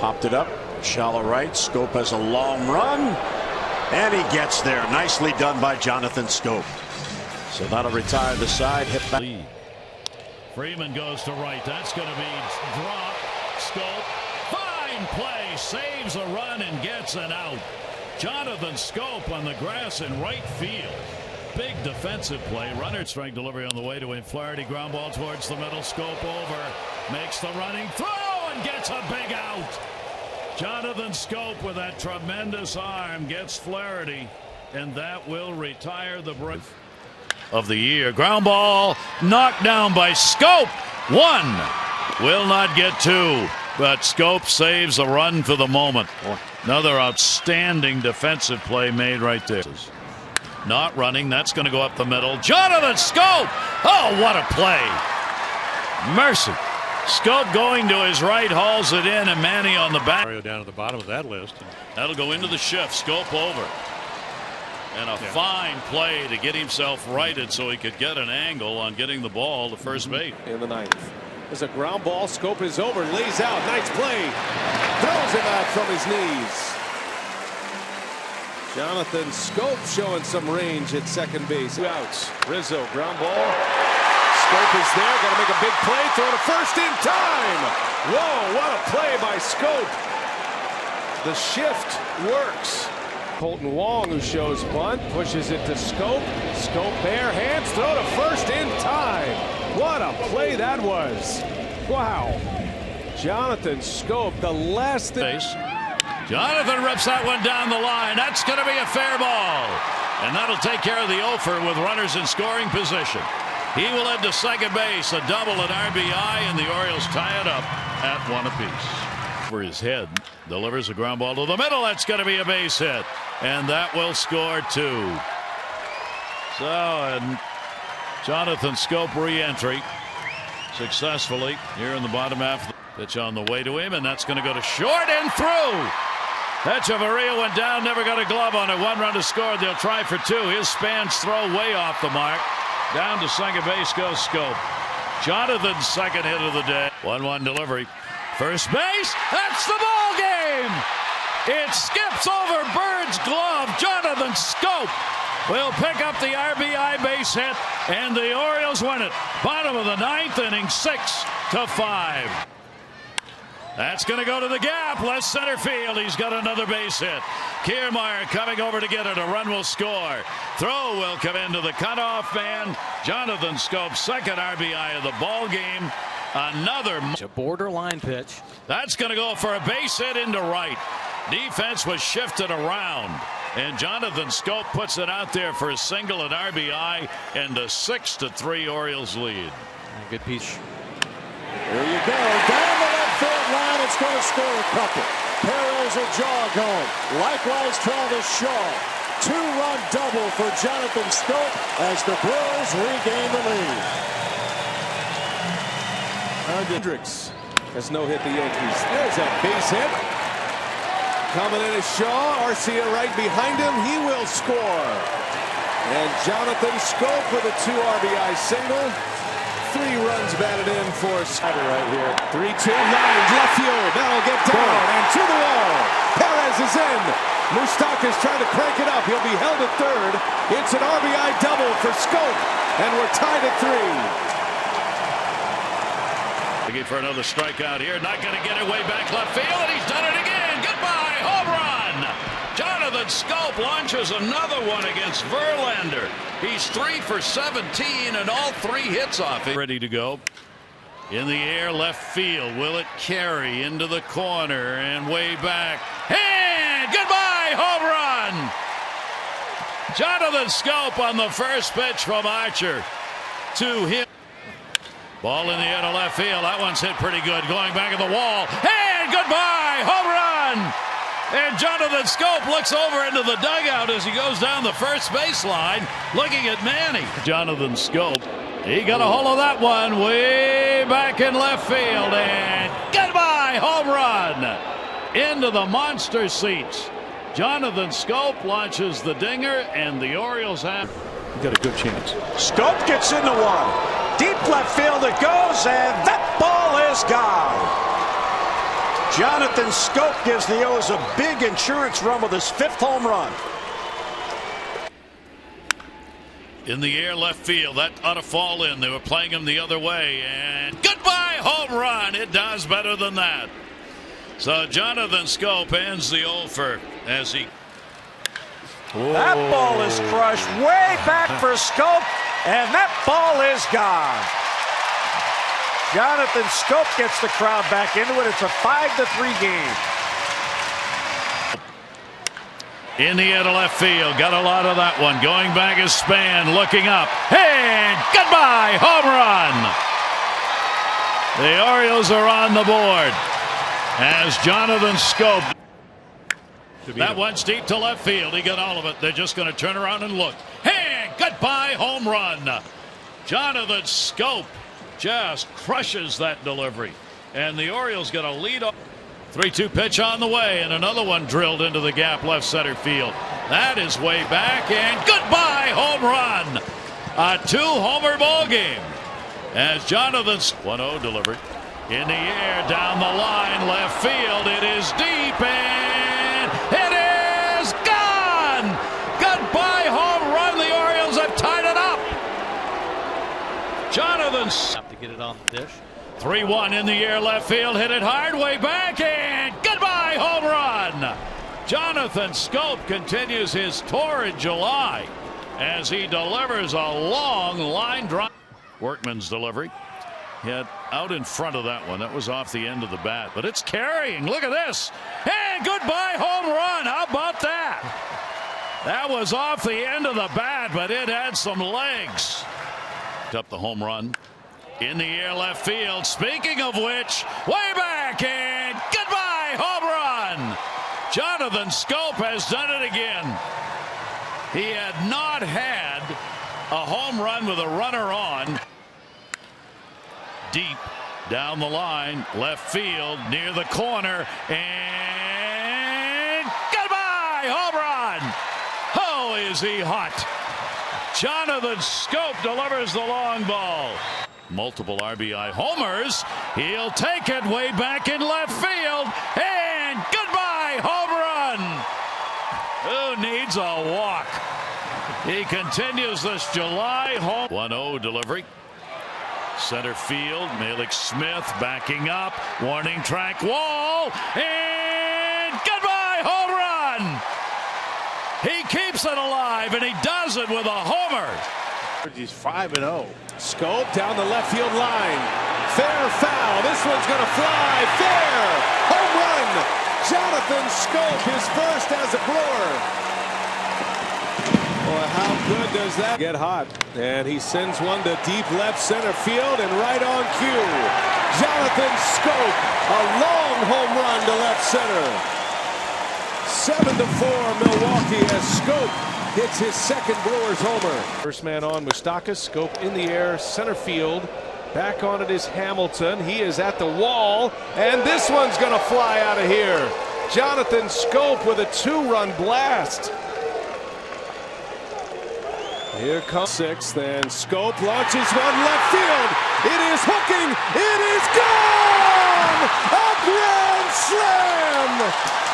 Popped it up, shallow right. Schoop has a long run, and he gets there. Nicely done by Jonathan Schoop. So that'll retire the side. Hit back. Freeman goes to right. That's going to be dropped. Schoop, fine play, saves a run and gets an out. Jonathan Schoop on the grass in right field. Big defensive play. Runner strike delivery on the way to him. Flaherty ground ball towards the middle. Schoop over. Makes the running throw and gets a big out. Jonathan Schoop with that tremendous arm gets Flaherty, and that will retire the break of the year. Ground ball knocked down by Schoop. One. Will not get two, but Schoop saves a run for the moment. Another outstanding defensive play made right there. Not running. That's going to go up the middle. Jonathan Schoop. Oh, what a play. Mercy. Schoop going to his right, hauls it in, and Manny on the back. Down at the bottom of that list. That'll go into the shift. Schoop over. And a fine play to get himself righted so he could get an angle on getting the ball to first base. In the ninth. There's a ground ball. Schoop is over. Lays out. Nice play. Throws him out from his knees. Jonathan Schoop showing some range at second base. 2 outs. Rizzo ground ball. Schoop is there. Got to make a big play. Throw to first in time. Whoa, what a play by Schoop. The shift works. Colton Wong, who shows bunt, pushes it to Schoop. Schoop bare hands. Throw to first in time. What a play that was. Wow. Jonathan Schoop, the last thing. Jonathan rips that one down the line. That's going to be a fair ball. And that'll take care of the offer with runners in scoring position. He will head to second base, a double at RBI, and the Orioles tie it up at 1 apiece. For his head, delivers a ground ball to the middle. That's going to be a base hit, and that will score 2. So, and Jonathan Schoop re-entry successfully here in the bottom half. Pitch on the way to him, and that's going to go to short and through. Echeverria went down, never got a glove on it. 1 run to score. They'll try for 2. His Spans throw way off the mark. Down to second base goes Schoop. Jonathan's second hit of the day. 1-1 delivery. First base. That's the ball game. It skips over Bird's glove. Jonathan Schoop will pick up the RBI base hit, and the Orioles win it. Bottom of the 9th inning, 6-5. That's going to go to the gap, left center field. He's got another base hit. Kiermaier coming over to get it. A run will score. Throw will come into the cutoff man. Jonathan Schoop, second RBI of the ball game. Another a borderline pitch. That's going to go for a base hit into right. Defense was shifted around, and Jonathan Schoop puts it out there for a single at RBI, and a 6-3 Orioles lead. Good piece. There you go. Down the left field line. It's going to score a couple. Perez will jog home. Likewise, Travis Shaw. 2-run double for Jonathan Schoop as the Brewers regain the lead. Hendricks has no hit the Yankees. There's a base hit. Coming in is Shaw. Arcia right behind him. He will score. And Jonathan Schoop with a 2 RBI single. 3 runs batted in for Snyder right here. 3-2 lines left field. That'll get down and to the wall. Perez is in. Moustakas trying to crank it up. He'll be held at third. It's an RBI double for Schoop, and we're tied at 3. Looking for another strikeout here. Not going to get it way back left field, and he's done it again. Goodbye, home run. Jonathan Schoop launches another one against Verlander. He's 3 for 17 and all 3 hits off it. Ready to go. In the air, left field. Will it carry into the corner and way back? And goodbye, home run. Jonathan Schoop on the first pitch from Archer to him. Ball in the air to left field. That one's hit pretty good. Going back at the wall. And goodbye, home run. And Jonathan Schoop looks over into the dugout as he goes down the first baseline, looking at Manny. Jonathan Schoop, he got a hold of that one way back in left field. And goodbye, home run. Into the monster seats. Jonathan Schoop launches the dinger, and the Orioles have Got a good chance. Schoop gets into one. Deep left field it goes, and that ball is gone. Jonathan Schoop gives the O's a big insurance run with his 5th home run. In the air left field, that ought to fall in. They were playing him the other way, and goodbye home run. It does better than that. So Jonathan Schoop ends the over as he. That ball is crushed way back for Schoop, and that ball is gone. Jonathan Schoop gets the crowd back into it. It's a 5-3 game. In the air to left field, got a lot of that one. Going back is Span, looking up, and goodbye, home run. The Orioles are on the board as Jonathan Schoop. That one's deep to left field. He got all of it. They're just going to turn around and look. And goodbye, home run. Jonathan Schoop just crushes that delivery, and the Orioles get a lead off. 3-2 pitch on the way, and another one drilled into the gap left center field. That is way back, and goodbye home run. A 2-homer ball game as Jonathan's 1-0 delivery in the air down the line left field. It is deep, and it is gone. Goodbye home run. The Orioles have tied it up. Jonathan's Have to get it on the dish. 3-1 in the air left field, hit it hard, way back, and goodbye home run. Jonathan Schoop continues his tour in July as he delivers a long line drive. Workman's delivery hit out in front of that one. That was off the end of the bat, but it's carrying. Look at this, and goodbye home run. How about that? That was off the end of the bat, but it had some legs. Up the home run. In the air left field. Speaking of which, way back, and goodbye home run. Jonathan Schoop has done it again. He had not had a home run with a runner on. Deep down the line, left field, near the corner, and goodbye home run. Oh, is he hot? Jonathan Schoop delivers the long ball. Multiple RBI homers. He'll take it way back in left field. And goodbye, home run. Who needs a walk? He continues this July home. 1-0 delivery. Center field. Malik Smith backing up. Warning track wall. And goodbye, home run. He keeps it alive, and he does it with a homer. He's 5-0. Schoop down the left field line. Fair foul. This one's going to fly. Fair. Home run. Jonathan Schoop, his first as a Brewer. Boy, how good does that get hot? And he sends one to deep left center field and right on cue. Jonathan Schoop, a long home run to left center. 7-4 Milwaukee as Schoop hits his second Brewers homer. First man on, Moustakas. Schoop in the air, center field. Back on it is Hamilton. He is at the wall, and this one's going to fly out of here. Jonathan Schoop with a 2-run blast. Here comes 6th, and Schoop launches one left field. It is hooking. It is gone! A grand slam!